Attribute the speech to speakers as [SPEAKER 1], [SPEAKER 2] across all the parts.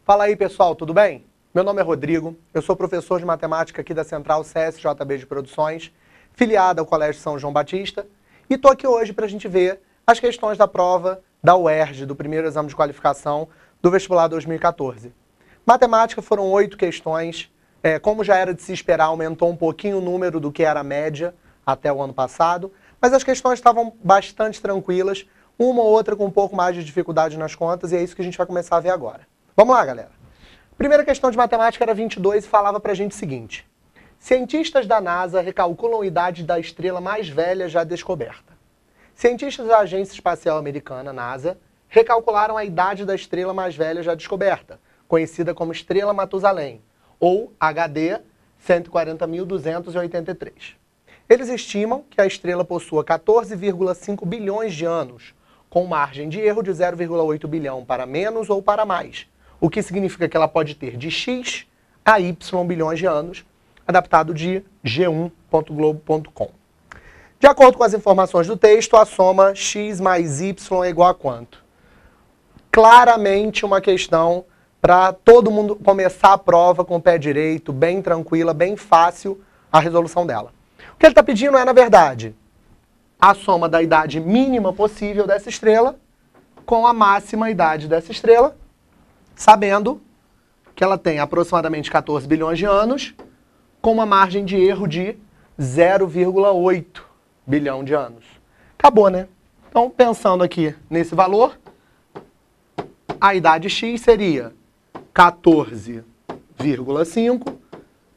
[SPEAKER 1] Fala aí, pessoal, tudo bem? Meu nome é Rodrigo, eu sou professor de matemática aqui da Central CSJB de Produções, filiada ao Colégio São João Batista, e estou aqui hoje para a gente ver as questões da prova da UERJ, do primeiro exame de qualificação do vestibular 2014. Matemática foram 8 questões, como já era de se esperar, aumentou um pouquinho o número do que era a média até o ano passado, mas as questões estavam bastante tranquilas, uma ou outra com um pouco mais de dificuldade nas contas, e é isso que a gente vai começar a ver agora. Vamos lá, galera. Primeira questão de matemática era 22 e falava pra gente o seguinte. Cientistas da NASA recalculam a idade da estrela mais velha já descoberta. Cientistas da Agência Espacial Americana, NASA, recalcularam a idade da estrela mais velha já descoberta, conhecida como Estrela Matusalém, ou HD 140.283. Eles estimam que a estrela possua 14,5 bilhões de anos, com margem de erro de 0,8 bilhão para menos ou para mais, o que significa que ela pode ter de x a y bilhões de anos, adaptado de g1.globo.com. De acordo com as informações do texto, a soma x mais y é igual a quanto? Claramente uma questão para todo mundo começar a prova com o pé direito, bem tranquila, bem fácil a resolução dela. O que ele está pedindo é, na verdade, a soma da idade mínima possível dessa estrela com a máxima idade dessa estrela, sabendo que ela tem aproximadamente 14 bilhões de anos, com uma margem de erro de 0,8 bilhão de anos. Acabou, né? Então, pensando aqui nesse valor, a idade x seria 14,5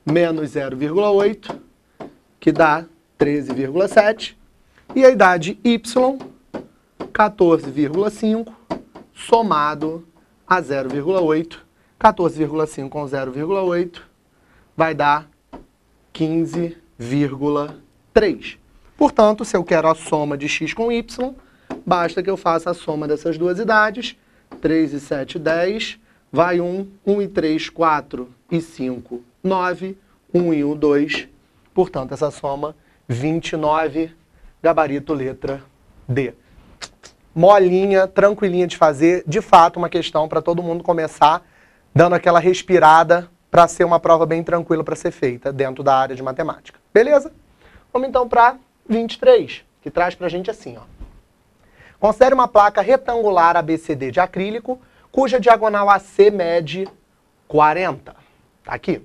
[SPEAKER 1] menos 0,8, que dá 13,7, e a idade y, 14,5, somado a 0,8, 14,5 com 0,8, vai dar 15,3. Portanto, se eu quero a soma de x com y, basta que eu faça a soma dessas duas idades, 3 e 7, 10, vai 1, 1 e 3, 4 e 5, 9, 1 e 1, 2, portanto, essa soma, 29, gabarito letra D. Molinha, tranquilinha de fazer, de fato uma questão para todo mundo começar dando aquela respirada para ser uma prova bem tranquila para ser feita dentro da área de matemática. Beleza? Vamos então para 23, que traz para a gente assim, ó. Considere uma placa retangular ABCD de acrílico, cuja diagonal AC mede 40. Tá aqui.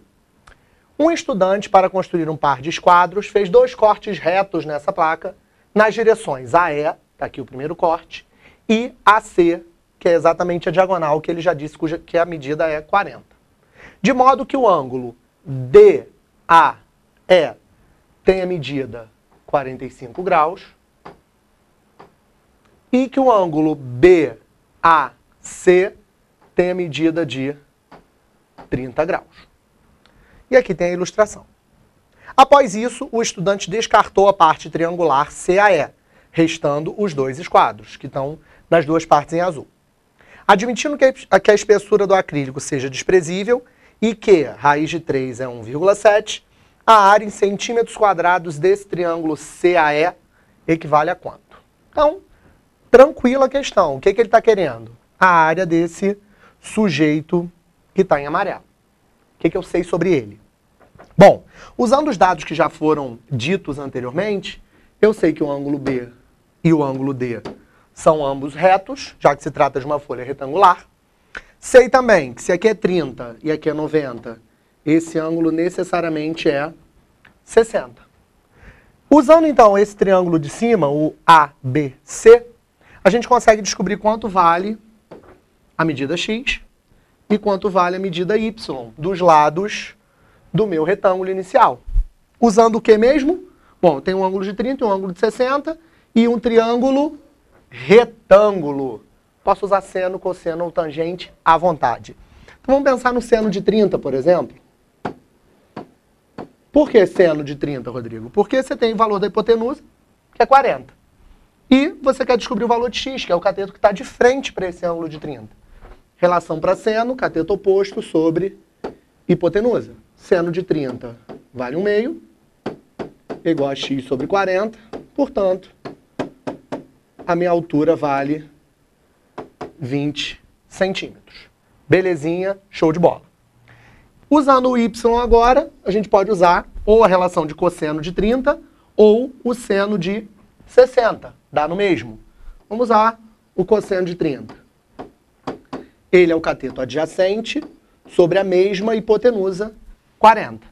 [SPEAKER 1] Um estudante, para construir um par de esquadros, fez 2 cortes retos nessa placa, nas direções AE, tá aqui o primeiro corte, e AC, que é exatamente a diagonal que ele já disse que a medida é 40. De modo que o ângulo DAE tem a medida 45 graus e que o ângulo BAC tem a medida de 30 graus. E aqui tem a ilustração. Após isso, o estudante descartou a parte triangular CAE, restando os 2 esquadros, que estão nas duas partes em azul. Admitindo que a espessura do acrílico seja desprezível e que raiz de 3 é 1,7, a área em centímetros quadrados desse triângulo CAE equivale a quanto? Então, tranquila a questão. O que ele está querendo? A área desse sujeito que está em amarelo. O que eu sei sobre ele? Bom, usando os dados que já foram ditos anteriormente, eu sei que o ângulo B e o ângulo D são ambos retos, já que se trata de uma folha retangular. Sei também que se aqui é 30 e aqui é 90, esse ângulo necessariamente é 60. Usando então esse triângulo de cima, o ABC, a gente consegue descobrir quanto vale a medida x e quanto vale a medida y dos lados do meu retângulo inicial. Usando o que mesmo? Bom, tem um ângulo de 30 e um ângulo de 60 e um triângulo retângulo. Posso usar seno, cosseno ou tangente à vontade. Então vamos pensar no seno de 30, por exemplo. Por que seno de 30, Rodrigo? Porque você tem o valor da hipotenusa, que é 40. E você quer descobrir o valor de x, que é o cateto que está de frente para esse ângulo de 30. Relação para seno, cateto oposto sobre hipotenusa. Seno de 30 vale 1/2, igual a x sobre 40. Portanto, a minha altura vale 20 centímetros. Belezinha, show de bola. Usando o y agora, a gente pode usar ou a relação de cosseno de 30 ou o seno de 60. Dá no mesmo. Vamos usar o cosseno de 30. Ele é o cateto adjacente sobre a mesma hipotenusa 40.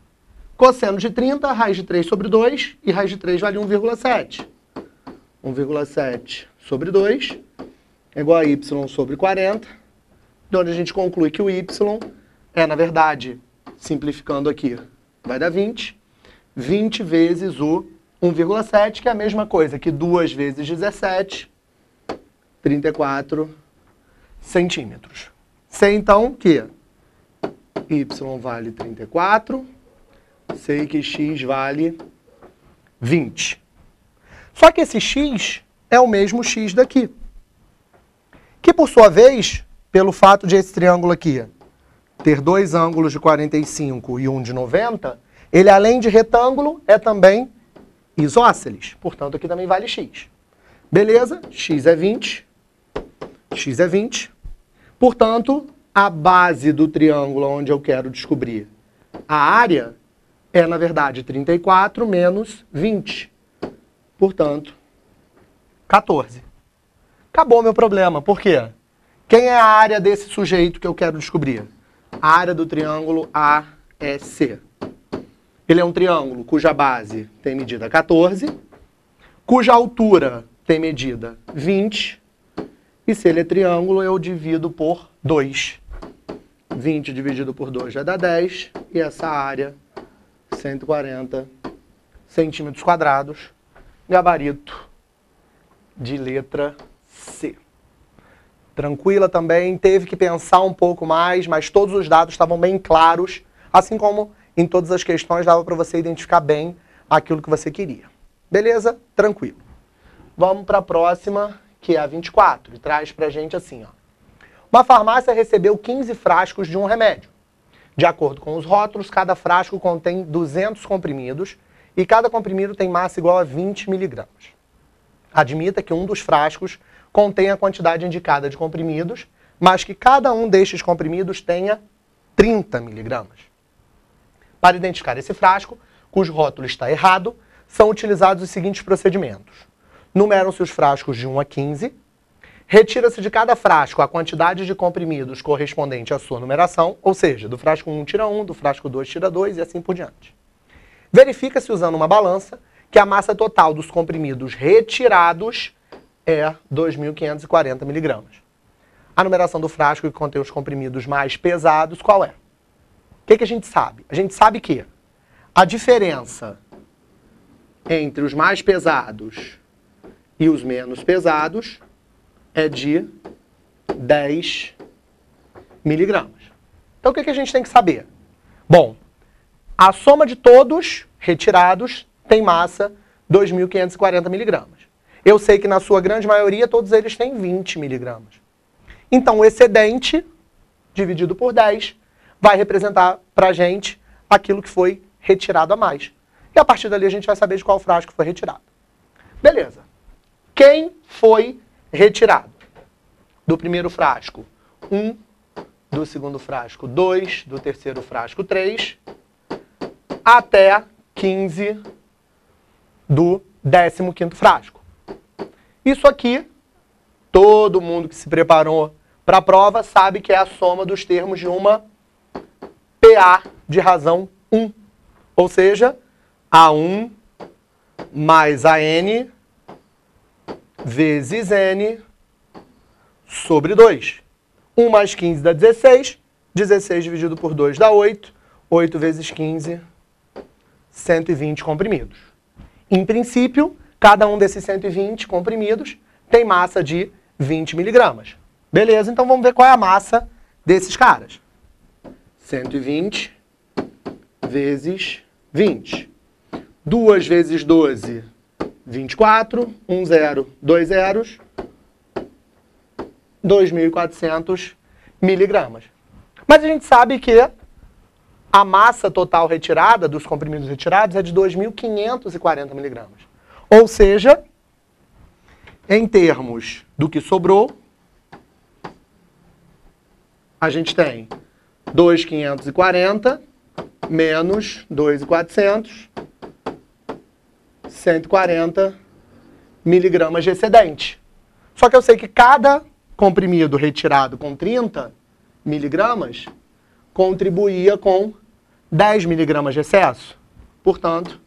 [SPEAKER 1] Cosseno de 30, raiz de 3 sobre 2, e raiz de 3 vale 1,7. 1,7 sobre 2 é igual a y sobre 40, de onde a gente conclui que o y é, na verdade, simplificando aqui, vai dar 20. 20 vezes o 1,7, que é a mesma coisa que 2 vezes 17, 34 centímetros. Sei então que y vale 34, sei que x vale 20. Só que esse x é o mesmo x daqui, que por sua vez, pelo fato de esse triângulo aqui ter dois ângulos de 45 e um de 90, ele além de retângulo é também isósceles. Portanto, aqui também vale x. Beleza? X é 20. X é 20. Portanto, a base do triângulo onde eu quero descobrir a área é, na verdade, 34 menos 20. Portanto, 14. Acabou meu problema. Por quê? Quem é a área desse sujeito que eu quero descobrir? A área do triângulo AEC. Ele é um triângulo cuja base tem medida 14, cuja altura tem medida 20, e se ele é triângulo, eu divido por 2. 20 dividido por 2 já dá 10, e essa área, 140 centímetros quadrados, gabarito de letra C. Tranquila também, teve que pensar um pouco mais, mas todos os dados estavam bem claros, assim como em todas as questões dava para você identificar bem aquilo que você queria. Beleza? Tranquilo. Vamos para a próxima, que é a 24, e traz para a gente assim, ó. Uma farmácia recebeu 15 frascos de um remédio. De acordo com os rótulos, cada frasco contém 200 comprimidos e cada comprimido tem massa igual a 20 miligramas. Admita que um dos frascos contém a quantidade indicada de comprimidos, mas que cada um destes comprimidos tenha 30 miligramas. Para identificar esse frasco, cujo rótulo está errado, são utilizados os seguintes procedimentos. Numeram-se os frascos de 1 a 15, retira-se de cada frasco a quantidade de comprimidos correspondente à sua numeração, ou seja, do frasco 1 tira 1, do frasco 2 tira 2 e assim por diante. Verifica-se usando uma balança que a massa total dos comprimidos retirados é 2.540 miligramas. A numeração do frasco que contém os comprimidos mais pesados, qual é? O que a gente sabe? A gente sabe que a diferença entre os mais pesados e os menos pesados é de 10 miligramas. Então, o que a gente tem que saber? Bom, a soma de todos retirados tem massa 2.540 miligramas. Eu sei que na sua grande maioria todos eles têm 20 miligramas. Então, o excedente dividido por 10 vai representar para a gente aquilo que foi retirado a mais. E a partir dali a gente vai saber de qual frasco foi retirado. Beleza. Quem foi retirado? Do primeiro frasco, 1. Do segundo frasco, 2. Do terceiro frasco, 3. Até 15 do 15º frasco. Isso aqui, todo mundo que se preparou para a prova sabe que é a soma dos termos de uma PA de razão 1. Ou seja, A1 mais AN vezes N sobre 2. 1 mais 15 dá 16. 16 dividido por 2 dá 8. 8 vezes 15, 120 comprimidos. Em princípio, cada um desses 120 comprimidos tem massa de 20 miligramas. Beleza, então vamos ver qual é a massa desses caras. 120 vezes 20. 2 vezes 12, 24, 1 zero, 2 zeros, 2.400 miligramas. Mas a gente sabe que a massa total retirada dos comprimidos retirados é de 2.540 miligramas. Ou seja, em termos do que sobrou, a gente tem 2.540 menos 2.400, 140 miligramas de excedente. Só que eu sei que cada comprimido retirado com 30 miligramas contribuía com 10 miligramas de excesso. Portanto,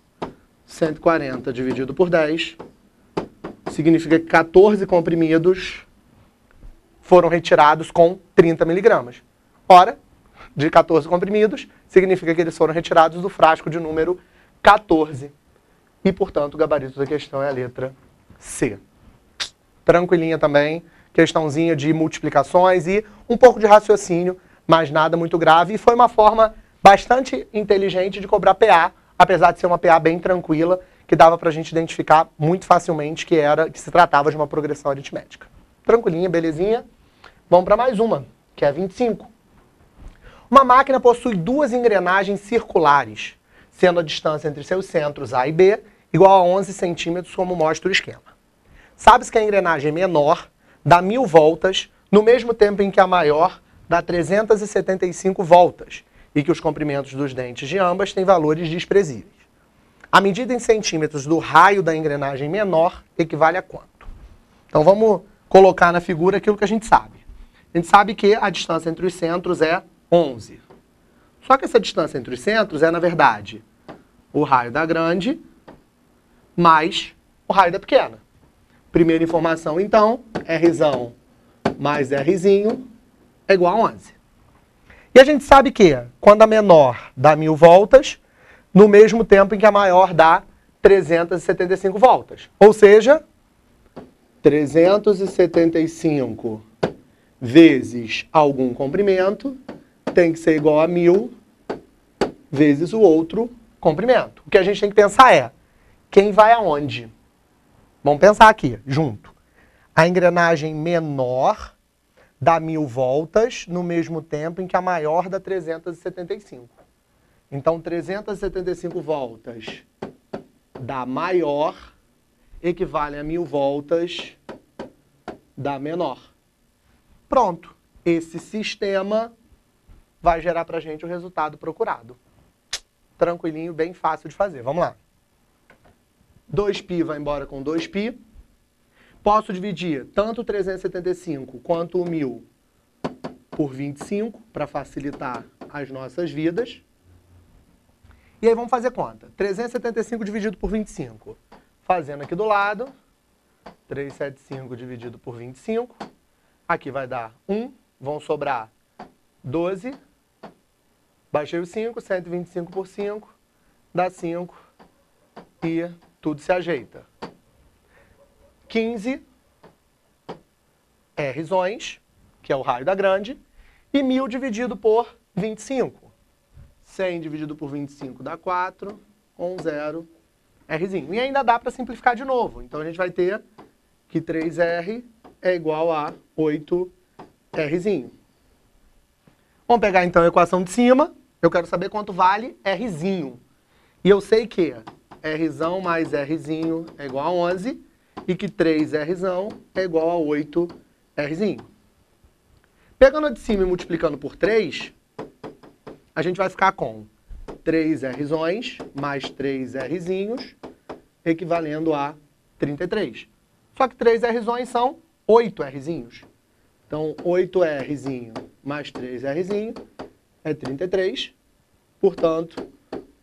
[SPEAKER 1] 140 dividido por 10 significa que 14 comprimidos foram retirados com 30 miligramas. Ora, de 14 comprimidos, significa que eles foram retirados do frasco de número 14. E, portanto, o gabarito da questão é a letra C. Tranquilinha também, questãozinha de multiplicações e um pouco de raciocínio, mas nada muito grave. E foi uma forma bastante inteligente de cobrar PA, apesar de ser uma PA bem tranquila, que dava para a gente identificar muito facilmente que se tratava de uma progressão aritmética. Tranquilinha, belezinha. Vamos para mais uma, que é 25. Uma máquina possui duas engrenagens circulares, sendo a distância entre seus centros A e B igual a 11 centímetros, como mostra o esquema. Sabe-se que a engrenagem menor dá 1000 voltas, no mesmo tempo em que a maior dá 375 voltas, e que os comprimentos dos dentes de ambas têm valores desprezíveis. A medida em centímetros do raio da engrenagem menor equivale a quanto? Então vamos colocar na figura aquilo que a gente sabe. A gente sabe que a distância entre os centros é 11. Só que essa distância entre os centros é, na verdade, o raio da grande mais o raio da pequena. Primeira informação, então, Rzão mais Rzinho é igual a 11. E a gente sabe que, quando a menor dá 1000 voltas, no mesmo tempo em que a maior dá 375 voltas. Ou seja, 375 vezes algum comprimento tem que ser igual a 1000 vezes o outro comprimento. O que a gente tem que pensar é, quem vai aonde? Vamos pensar aqui, junto. A engrenagem menor dá 1000 voltas no mesmo tempo em que a maior dá 375. Então, 375 voltas da maior equivale a 1000 voltas da menor. Pronto. Esse sistema vai gerar para a gente o resultado procurado. Tranquilinho, bem fácil de fazer. Vamos lá. 2π vai embora com 2π. Posso dividir tanto o 375 quanto o 1000 por 25 para facilitar as nossas vidas. E aí vamos fazer conta. 375 dividido por 25. Fazendo aqui do lado. 375 dividido por 25. Aqui vai dar 1. Vão sobrar 12. Baixei o 5. 125 por 5. Dá 5. E tudo se ajeita. 15 Rzões, que é o raio da grande, e 1000 dividido por 25. 100 dividido por 25 dá 4, 0, Rzinho. E ainda dá para simplificar de novo. Então a gente vai ter que 3R é igual a 8Rzinho. Vamos pegar então a equação de cima. Eu quero saber quanto vale Rzinho. E eu sei que Rzão mais Rzinho é igual a 11 e que 3Rzão é igual a 8Rzinho. Pegando a de cima e multiplicando por 3, a gente vai ficar com 3Rzões mais 3Rzinhos equivalendo a 33. Só que 3Rzões são 8Rzinhos. Então, 8Rzinho mais 3Rzinho é 33. Portanto,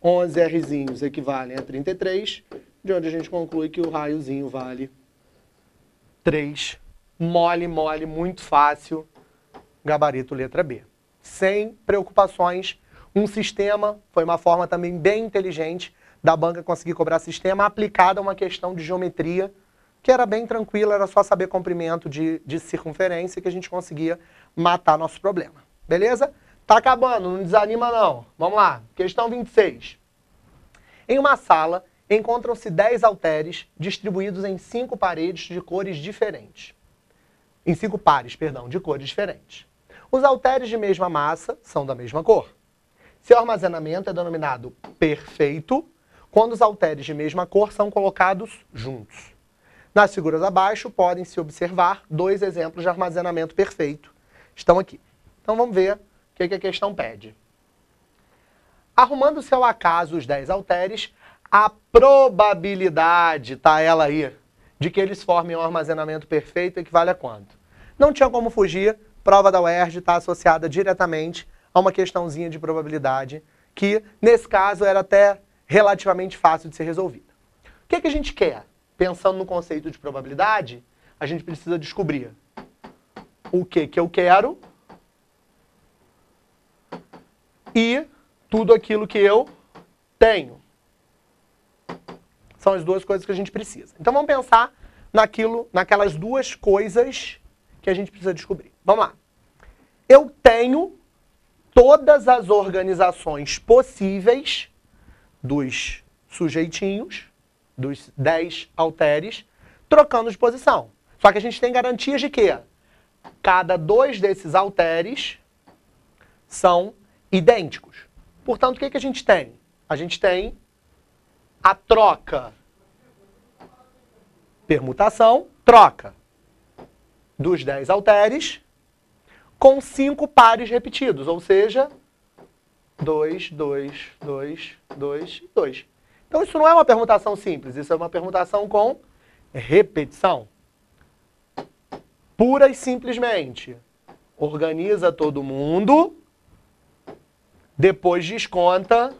[SPEAKER 1] 11 Rzinhos equivalem a 33, de onde a gente conclui que o raiozinho vale 3. Mole, mole, muito fácil. Gabarito letra B. Sem preocupações. Um sistema, foi uma forma também bem inteligente da banca conseguir cobrar sistema aplicado a uma questão de geometria, que era bem tranquila, era só saber comprimento de circunferência que a gente conseguia matar nosso problema. Beleza? Tá acabando, não desanima não. Vamos lá, questão 26. Em uma sala encontram-se 10 halteres distribuídos em 5 paredes de cores diferentes. Em 5 pares, perdão, de cores diferentes. Os halteres de mesma massa são da mesma cor. Seu armazenamento é denominado perfeito quando os halteres de mesma cor são colocados juntos. Nas figuras abaixo, podem-se observar 2 exemplos de armazenamento perfeito. Estão aqui. Então vamos ver o que a questão pede. Arrumando-se ao acaso os 10 halteres, a probabilidade, tá ela aí, de que eles formem um armazenamento perfeito equivale a quanto? Não tinha como fugir, prova da UERJ está associada diretamente a uma questãozinha de probabilidade, que nesse caso era até relativamente fácil de ser resolvida. O que a gente quer? Pensando no conceito de probabilidade, a gente precisa descobrir o que eu quero e tudo aquilo que eu tenho. São as duas coisas que a gente precisa. Então vamos pensar naquelas duas coisas que a gente precisa descobrir. Vamos lá. Eu tenho todas as organizações possíveis dos sujeitinhos, dos 10 halteres, trocando de posição. Só que a gente tem garantias de que cada 2 desses halteres são idênticos. Portanto, o que a gente tem? A gente tem a troca, permutação, troca dos 10 halteres com 5 pares repetidos, ou seja, 2, 2, 2, 2 e 2. Então isso não é uma permutação simples, isso é uma permutação com repetição. Pura e simplesmente, organiza todo mundo, depois desconta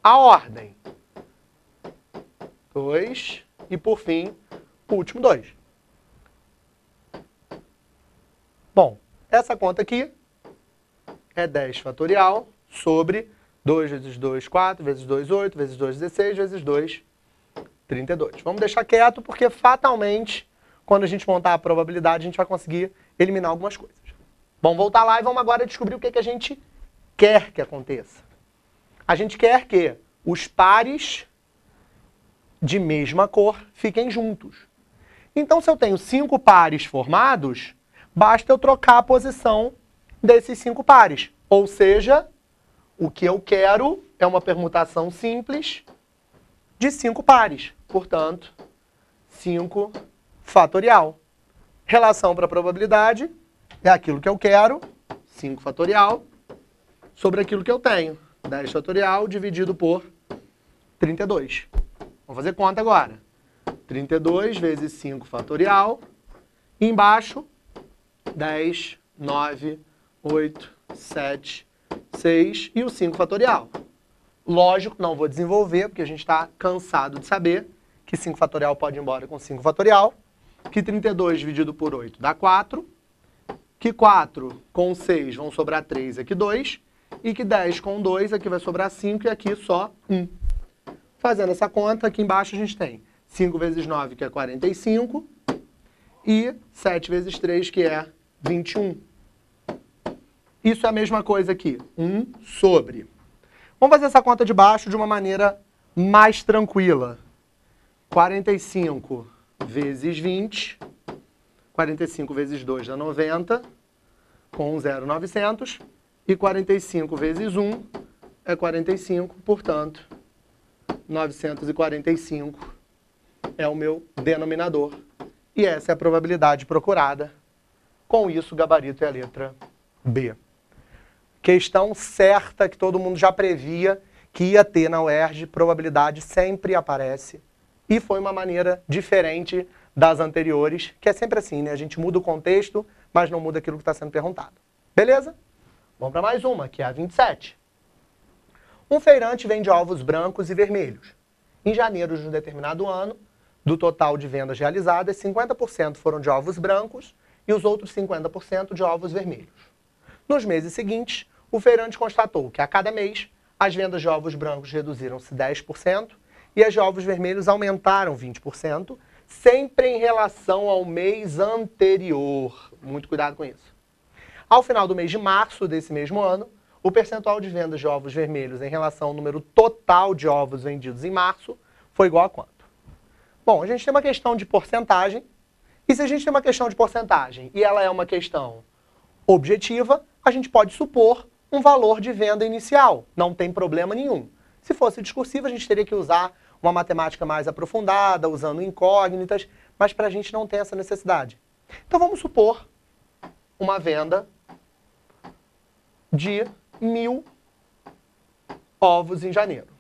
[SPEAKER 1] a ordem. 2 e, por fim, o último 2. Bom, essa conta aqui é 10 fatorial sobre 2 vezes 2, 4, vezes 2, 8, vezes 2, 16, vezes 2, 32. Vamos deixar quieto porque, fatalmente, quando a gente montar a probabilidade, a gente vai conseguir eliminar algumas coisas. Vamos voltar lá e vamos agora descobrir o que a gente quer que aconteça. A gente quer que os pares de mesma cor fiquem juntos. Então, se eu tenho 5 pares formados, basta eu trocar a posição desses 5 pares. Ou seja, o que eu quero é uma permutação simples de 5 pares. Portanto, 5 fatorial. Relação para a probabilidade é aquilo que eu quero, 5 fatorial, sobre aquilo que eu tenho, 10 fatorial dividido por 32. Vamos fazer conta agora. 32 vezes 5 fatorial. E embaixo, 10, 9, 8, 7, 6 e o 5 fatorial. Lógico, não vou desenvolver, porque a gente está cansado de saber que 5 fatorial pode ir embora com 5 fatorial, que 32 dividido por 8 dá 4, que 4 com 6 vão sobrar 3, aqui 2, e que 10 com 2 aqui vai sobrar 5 e aqui só 1. Fazendo essa conta, aqui embaixo a gente tem 5 vezes 9, que é 45, e 7 vezes 3, que é 21. Isso é a mesma coisa aqui, 1 sobre. Vamos fazer essa conta de baixo de uma maneira mais tranquila. 45 vezes 20, 45 vezes 2 dá 90, com 1 zero 900, e 45 vezes 1 é 45, portanto, 945 é o meu denominador. E essa é a probabilidade procurada. Com isso, o gabarito é a letra B. Questão certa que todo mundo já previa que ia ter na UERJ, probabilidade sempre aparece. E foi uma maneira diferente das anteriores, que é sempre assim, né? A gente muda o contexto, mas não muda aquilo que está sendo perguntado. Beleza? Vamos para mais uma, que é a 27. Um feirante vende ovos brancos e vermelhos. Em janeiro de um determinado ano, do total de vendas realizadas, 50% foram de ovos brancos e os outros 50% de ovos vermelhos. Nos meses seguintes, o feirante constatou que a cada mês as vendas de ovos brancos reduziram-se 10% e as de ovos vermelhos aumentaram 20%, sempre em relação ao mês anterior. Muito cuidado com isso. Ao final do mês de março desse mesmo ano, o percentual de vendas de ovos vermelhos em relação ao número total de ovos vendidos em março foi igual a quanto? Bom, a gente tem uma questão de porcentagem, e se a gente tem uma questão de porcentagem e ela é uma questão objetiva, a gente pode supor um valor de venda inicial, não tem problema nenhum. Se fosse discursiva, a gente teria que usar uma matemática mais aprofundada, usando incógnitas, mas para a gente não tem essa necessidade. Então vamos supor uma venda de 1000 ovos em janeiro.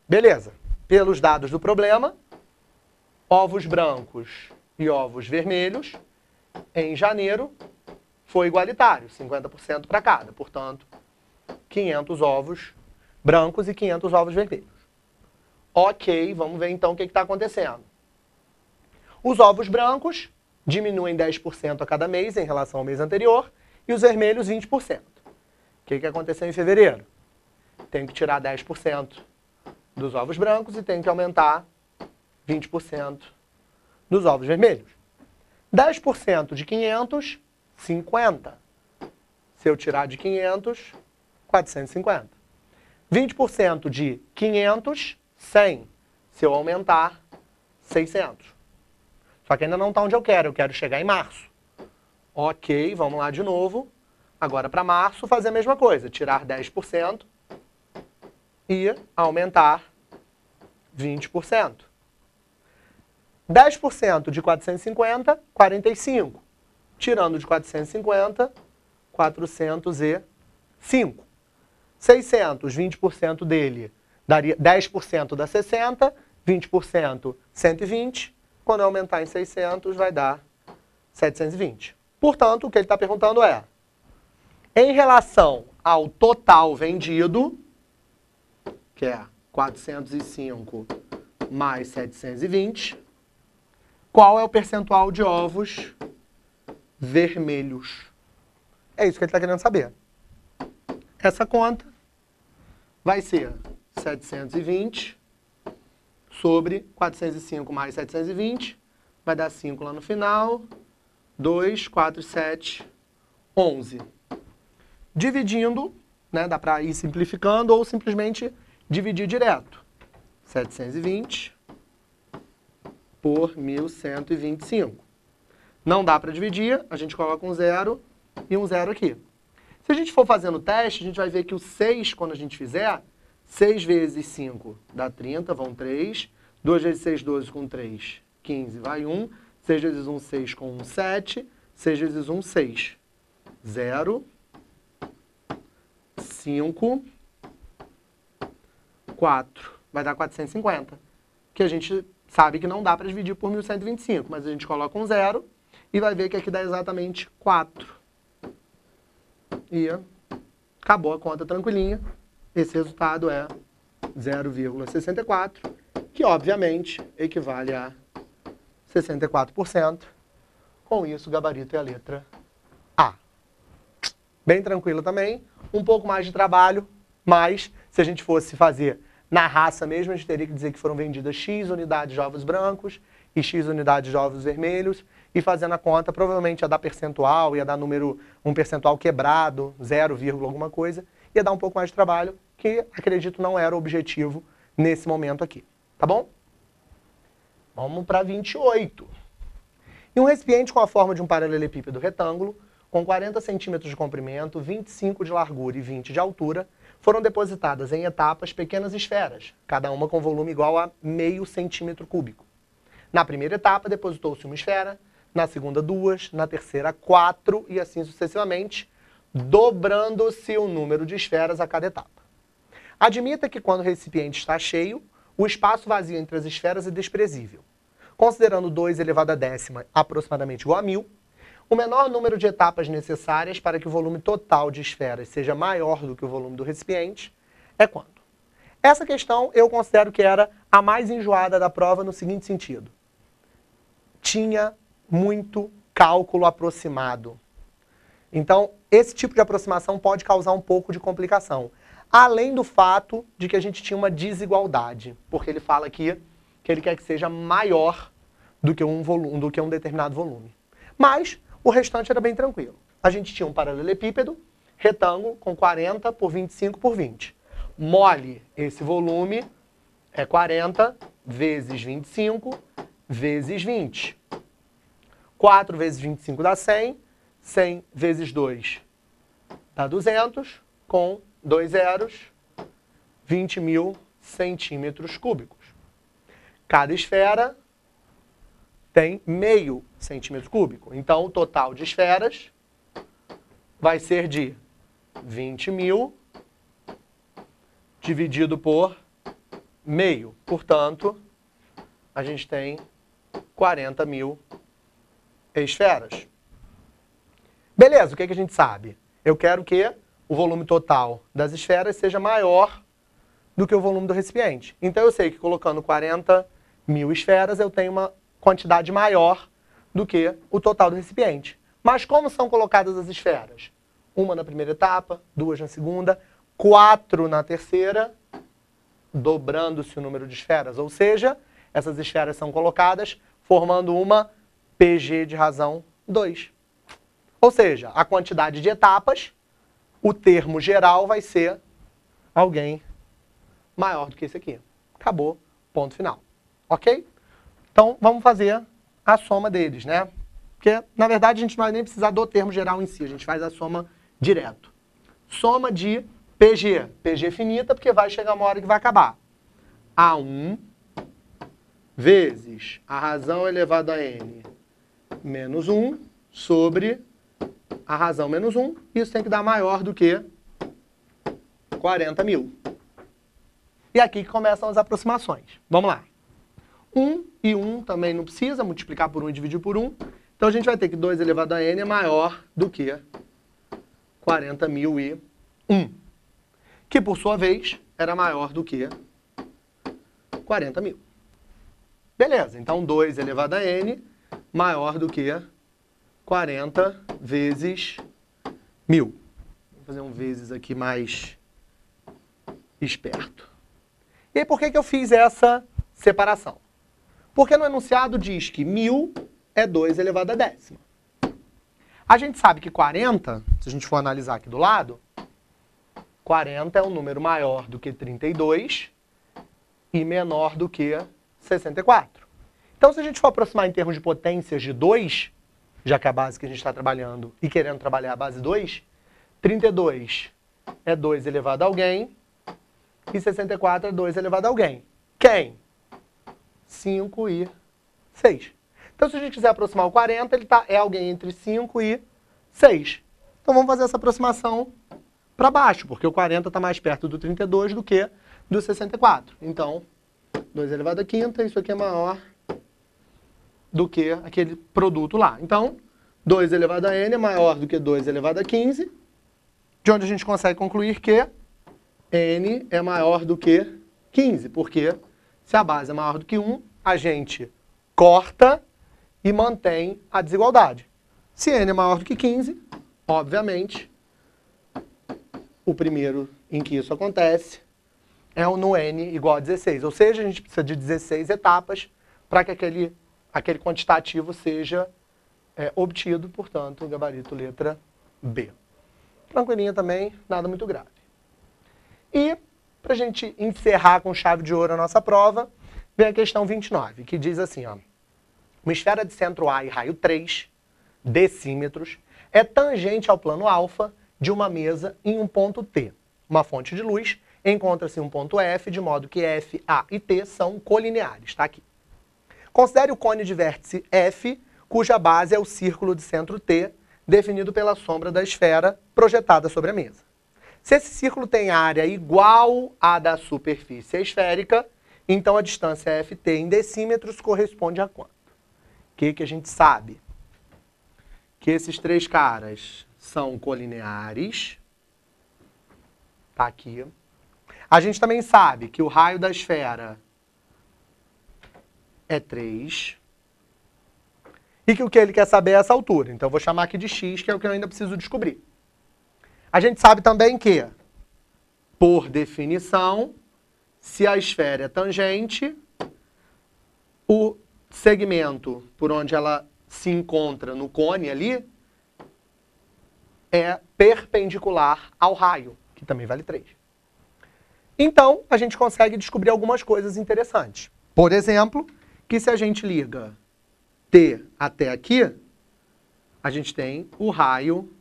[SPEAKER 1] Beleza. Pelos dados do problema, ovos brancos e ovos vermelhos, em janeiro, foi igualitário, 50% para cada. Portanto, 500 ovos brancos e 500 ovos vermelhos. Ok, vamos ver então o que está acontecendo. Os ovos brancos diminuem 10% a cada mês em relação ao mês anterior e os vermelhos 20%. O que aconteceu em fevereiro? Tem que tirar 10% dos ovos brancos e tem que aumentar 20% dos ovos vermelhos. 10% de 500, 50. Se eu tirar de 500, 450. 20% de 500, 100. Se eu aumentar, 600. Só que ainda não está onde eu quero chegar em março. Ok, vamos lá de novo. Agora para março, fazer a mesma coisa, tirar 10% e aumentar 20%. 10% de 450, 45. Tirando de 450, 405. 600, 20% dele, daria 10% dá 60, 20%, 120. Quando eu aumentar em 600, vai dar 720. Portanto, o que ele está perguntando é, em relação ao total vendido, que é 405 mais 720, qual é o percentual de ovos vermelhos? É isso que ele está querendo saber. Essa conta vai ser 720 sobre 405 mais 720, vai dar 5 lá no final, 2, 4, 7, 11. Dividindo, né, dá para ir simplificando ou simplesmente dividir direto. 720 por 1125. Não dá para dividir, a gente coloca um 0 e um 0 aqui. Se a gente for fazendo o teste, a gente vai ver que o 6, quando a gente fizer, 6 vezes 5 dá 30, vão 3. 2 vezes 6, 12 com 3, 15, vai 1. 6 vezes 1, 6 com 1, 7. 6 vezes 1, 6. 0, 5, 4. Vai dar 450. Que a gente sabe que não dá para dividir por 1125, mas a gente coloca um 0 e vai ver que aqui dá exatamente 4. E acabou a conta tranquilinha. Esse resultado é 0,64, que obviamente equivale a 64%. Com isso, o gabarito é a letra A. Bem tranquilo também, um pouco mais de trabalho, mas se a gente fosse fazer na raça mesmo, a gente teria que dizer que foram vendidas X unidades de ovos brancos e X unidades de ovos vermelhos, e fazendo a conta, provavelmente ia dar percentual, ia dar número, um percentual quebrado, 0, alguma coisa, ia dar um pouco mais de trabalho, que acredito não era o objetivo nesse momento aqui. Tá bom? Vamos para 28. Em um recipiente com a forma de um paralelepípedo retângulo, com 40 centímetros de comprimento, 25 de largura e 20 de altura, foram depositadas em etapas pequenas esferas, cada uma com volume igual a meio centímetro cúbico. Na primeira etapa, depositou-se uma esfera, na segunda 2, na terceira 4 e assim sucessivamente, dobrando-se o número de esferas a cada etapa. Admita que quando o recipiente está cheio, o espaço vazio entre as esferas é desprezível. Considerando 2 elevado à décima aproximadamente igual a 1000, o menor número de etapas necessárias para que o volume total de esferas seja maior do que o volume do recipiente é quanto? Essa questão eu considero que era a mais enjoada da prova no seguinte sentido. Tinha muito cálculo aproximado. Então, esse tipo de aproximação pode causar um pouco de complicação. Além do fato de que a gente tinha uma desigualdade, porque ele fala aqui que ele quer que seja maior do que um determinado volume. Mas o restante era bem tranquilo. A gente tinha um paralelepípedo, retângulo, com 40 por 25 por 20. mole, esse volume é 40 vezes 25 vezes 20. 4 vezes 25 dá 100. 100 vezes 2 dá 200. Com 2 zeros, 20.000 centímetros cúbicos. Cada esfera tem meio centímetro cúbico. Então, o total de esferas vai ser de 20.000 dividido por meio. Portanto, a gente tem 40.000 esferas. Beleza, o que a gente sabe? Eu quero que o volume total das esferas seja maior do que o volume do recipiente. Então, eu sei que colocando 40.000 esferas, eu tenho uma quantidade maior do que o total do recipiente. Mas como são colocadas as esferas? Uma na primeira etapa, 2 na segunda, 4 na terceira, dobrando-se o número de esferas. Ou seja, essas esferas são colocadas formando uma PG de razão 2. Ou seja, a quantidade de etapas, o termo geral vai ser alguém maior do que esse aqui. Acabou, ponto final. Ok? Então, vamos fazer a soma deles, né? Porque, na verdade, a gente não vai nem precisar do termo geral em si, a gente faz a soma direto. Soma de PG. PG finita, porque vai chegar uma hora que vai acabar. A1 vezes a razão elevada a n menos 1 sobre a razão menos 1. Isso tem que dar maior do que 40.000. E aqui que começam as aproximações. Vamos lá. 1 e 1 também não precisa, multiplicar por 1 e dividir por 1. Então, a gente vai ter que 2 elevado a n é maior do que 40.001. Que, por sua vez, era maior do que 40.000. Beleza, então 2 elevado a n maior do que 40 vezes 1.000. Vou fazer um vezes aqui mais esperto. E aí, por que eu fiz essa separação? Porque no enunciado diz que 1.000 é 2 elevado a décima. A gente sabe que 40, se a gente for analisar aqui do lado, 40 é um número maior do que 32 e menor do que 64. Então, se a gente for aproximar em termos de potências de 2, já que é a base que a gente está trabalhando e querendo trabalhar a base 2, 32 é 2 elevado a alguém e 64 é 2 elevado a alguém. Quem? 5 e 6. Então, se a gente quiser aproximar o 40, ele é alguém entre 5 e 6. Então, vamos fazer essa aproximação para baixo, porque o 40 está mais perto do 32 do que do 64. Então, 2 elevado a quinta, isso aqui é maior do que aquele produto lá. Então, 2 elevado a n é maior do que 2 elevado a 15, de onde a gente consegue concluir que n é maior do que 15, porque se a base é maior do que 1, a gente corta e mantém a desigualdade. Se n é maior do que 15, obviamente, o primeiro em que isso acontece é no n igual a 16. Ou seja, a gente precisa de 16 etapas para que aquele quantitativo seja obtido, portanto, o gabarito letra B. Tranquilinha também, nada muito grave. E, para a gente encerrar com chave de ouro a nossa prova, vem a questão 29, que diz assim, ó, uma esfera de centro A e raio 3 decímetros é tangente ao plano alfa de uma mesa em um ponto T. Uma fonte de luz encontra-se em um ponto F, de modo que F, A e T são colineares. Está aqui. Considere o cone de vértice F, cuja base é o círculo de centro T, definido pela sombra da esfera projetada sobre a mesa. Se esse círculo tem área igual à da superfície esférica, então a distância FT em decímetros corresponde a quanto? O que a gente sabe? Que esses três caras são colineares. Tá aqui. A gente também sabe que o raio da esfera é 3. E que o que ele quer saber é essa altura. Então, eu vou chamar aqui de x, que é o que eu ainda preciso descobrir. A gente sabe também que, por definição, se a esfera é tangente, o segmento por onde ela se encontra no cone ali é perpendicular ao raio, que também vale 3. Então, a gente consegue descobrir algumas coisas interessantes. Por exemplo, que se a gente liga T até aqui, a gente tem o raio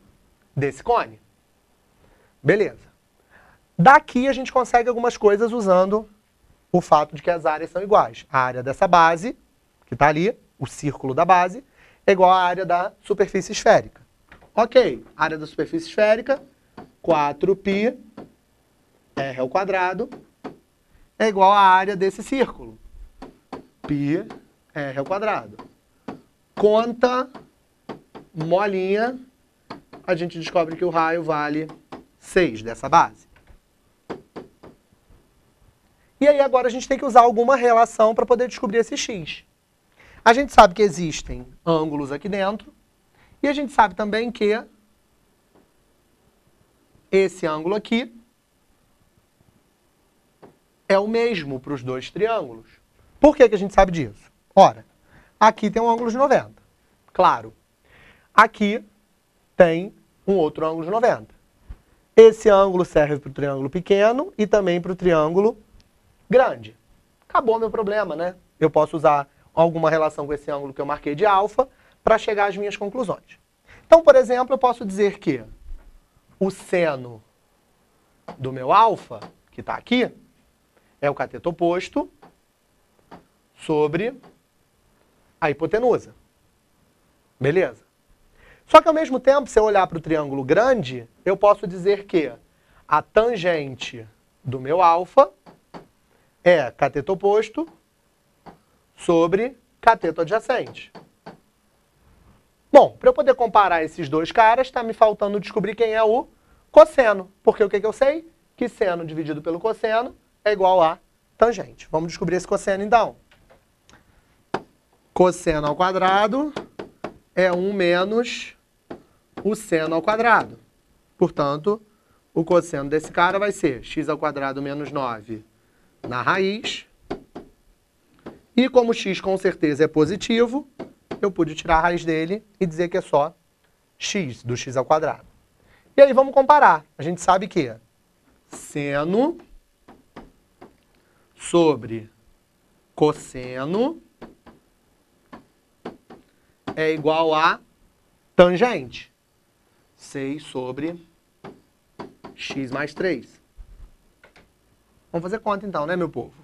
[SPEAKER 1] desse cone. Beleza. Daqui a gente consegue algumas coisas usando o fato de que as áreas são iguais. A área dessa base, que está ali, o círculo da base, é igual à área da superfície esférica. Ok, área da superfície esférica, 4πr ao quadrado, é igual à área desse círculo, πr ao quadrado. Conta molinha, a gente descobre que o raio vale 6 dessa base. E aí agora a gente tem que usar alguma relação para poder descobrir esse x. A gente sabe que existem ângulos aqui dentro, e a gente sabe também que esse ângulo aqui é o mesmo para os dois triângulos. Por que que a gente sabe disso? Ora, aqui tem um ângulo de 90. Claro. Aqui tem um outro ângulo de 90. Esse ângulo serve para o triângulo pequeno e também para o triângulo grande. Acabou meu problema, né? Eu posso usar alguma relação com esse ângulo que eu marquei de alfa para chegar às minhas conclusões. Então, por exemplo, eu posso dizer que o seno do meu alfa, que está aqui, é o cateto oposto sobre a hipotenusa. Beleza? Só que ao mesmo tempo, se eu olhar para o triângulo grande, eu posso dizer que a tangente do meu alfa é cateto oposto sobre cateto adjacente. Bom, para eu poder comparar esses dois caras, está me faltando descobrir quem é o cosseno. Porque o que eu sei? Que seno dividido pelo cosseno é igual a tangente. Vamos descobrir esse cosseno, então. Cosseno ao quadrado é 1 menos o seno ao quadrado. Portanto, o cosseno desse cara vai ser x ao quadrado menos 9 na raiz. E como x com certeza é positivo, eu pude tirar a raiz dele e dizer que é só x do x ao quadrado. E aí vamos comparar. A gente sabe que seno sobre cosseno é igual a tangente. 6 sobre x mais 3. Vamos fazer conta então, né, meu povo?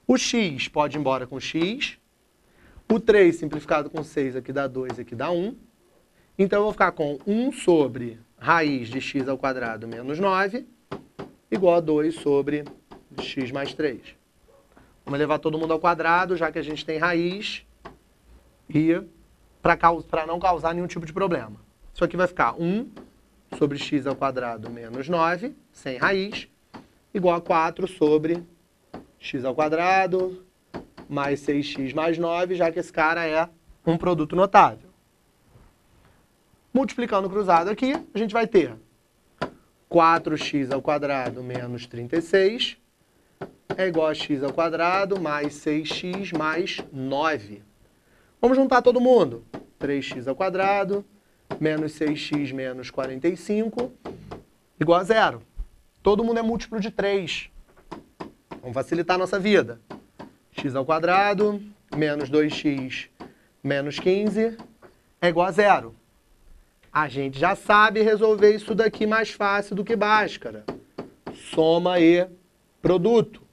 [SPEAKER 1] O x pode ir embora com x. O 3 simplificado com 6 aqui dá 2, aqui dá 1. Então eu vou ficar com 1 sobre raiz de x ao quadrado menos 9 igual a 2 sobre x mais 3. Vamos levar todo mundo ao quadrado, já que a gente tem raiz, e para não causar nenhum tipo de problema. Isso aqui vai ficar 1 sobre x ao quadrado menos 9, sem raiz, igual a 4 sobre x ao quadrado mais 6x mais 9, já que esse cara é um produto notável. Multiplicando cruzado aqui, a gente vai ter 4x ao quadrado menos 36 é igual a x ao quadrado mais 6x mais 9. Vamos juntar todo mundo. 3x ao quadrado menos 6x menos 45 igual a 0. Todo mundo é múltiplo de 3. Vamos facilitar a nossa vida. X ao quadrado menos 2x menos 15 é igual a 0. A gente já sabe resolver isso daqui mais fácil do que Bhaskara. Soma e produto.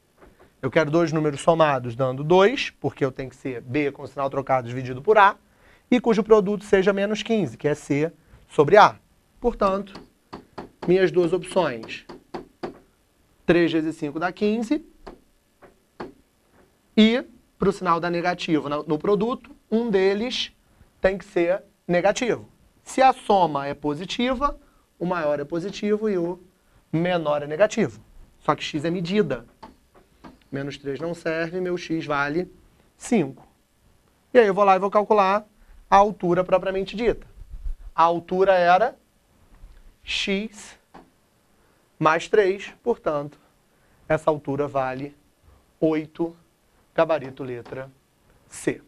[SPEAKER 1] Eu quero dois números somados dando 2, porque eu tenho que ser B com sinal trocado dividido por A, e cujo produto seja menos 15, que é C sobre A. Portanto, minhas duas opções, 3 vezes 5 dá 15, e para o sinal dar negativo no produto, um deles tem que ser negativo. Se a soma é positiva, o maior é positivo e o menor é negativo. Só que x é medida. Menos 3 não serve, meu x vale 5. E aí eu vou lá e vou calcular a altura propriamente dita. A altura era x mais 3, portanto, essa altura vale 8, gabarito letra C.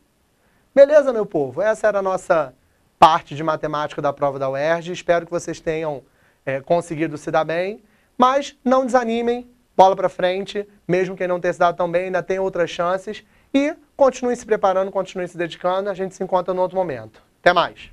[SPEAKER 1] Beleza, meu povo? Essa era a nossa parte de matemática da prova da UERJ. Espero que vocês tenham conseguido se dar bem, mas não desanimem, bola para frente, mesmo quem não tenha se dado tão bem, ainda tem outras chances. E continue se preparando, continue se dedicando. A gente se encontra no outro momento. Até mais!